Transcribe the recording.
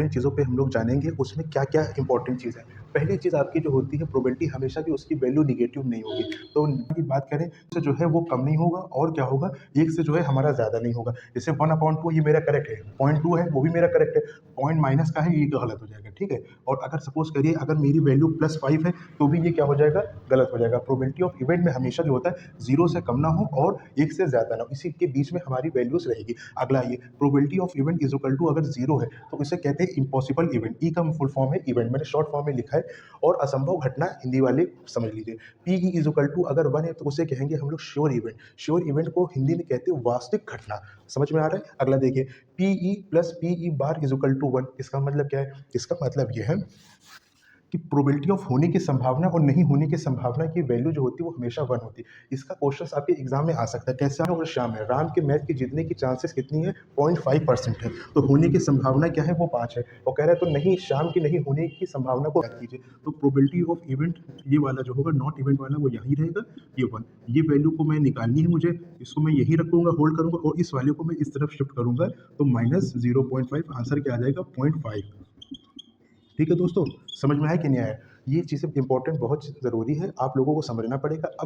Important चीज़ों पे हम लोग जानेंगे, उसमें क्या-क्या इंपॉर्टेंट चीज़ है। पहली चीज़ आपकी जो होती है प्रोबेबिलिटी, हमेशा भी उसकी वैल्यू नेगेटिव नहीं होगी। तो की बात करें तो जो है वो कम नहीं होगा और क्या होगा, 1 से जो है हमारा ज़्यादा नहीं होगा। जैसे 1/2 ये मेरा करेक्ट है, 0.2 है वो भी मेरा करेक्ट है, पॉइंट माइनस का है ये गलत हो जाएगा, ठीक है? और अगर सपोज़ करिए अगर मेरी वैल्यू +5 है तो भी ये क्या हो जाएगा, गलत हो जाएगा। प्रोबेबिलिटी ऑफ इवेंट में हमेशा जो होता है 0 से कम ना हो और 1 से ज़्यादा ना हो, इसी के बीच में हमारी वैल्यूज़ रहेगी। अगला ये probability of event is equal to, अगर 0 है तो इसे कहते हैं इम्पॉसिबल इवेंट। ई का फुल फॉर्म है इवेंट, मैंने शॉर्ट फॉर्म में लिखा है, और असंभव घटना हिंदी वाले समझ लीजिए। पीई इज़ इक्वल टू, अगर 1 है तो उसे कहेंगे हम लोग श्योर इवेंट। श्योर इवेंट को हिंदी में कहते हैं वास्तविक घटना। समझ में आ रहा है? अगला देखिए, P E plus P E bar is equal to 1। इसका मतलब क्या है? इसका मतलब ये है कि प्रोबेबिलिटी ऑफ होने की संभावना और नहीं होने की संभावना की वैल्यू जो होती है वो हमेशा 1 होती है। इसका क्वेश्चंस आपके एग्जाम में आ सकता है। कैसे? और शाम है, राम के मैच के जीतने की चांसेस कितनी है? 0.5% है। तो होने की संभावना क्या है? वो 5 है। और कह रहा है तो नहीं, शाम की नहीं होने की संभावना को याद कीजिए। तो प्रोबेबिलिटी ऑफ इवेंट ये वाला जो होगा, नॉट इवेंट वाला, वो यहीं रहेगा, ये 1। ये वैल्यू को मैं निकालनी है मुझे, इसको मैं यहीं रखूंगा, होल्ड करूंगा, और इस वैल्यू को मैं इस तरफ शिफ्ट करूंगा, तो -0.5 आंसर क्या आ जाएगा? 0.5। ठीक है दोस्तों, समझ में आया कि नहीं आया? ये चीज़ें इंपॉर्टेंट बहुत ज़रूरी है, आप लोगों को समझना पड़ेगा। अब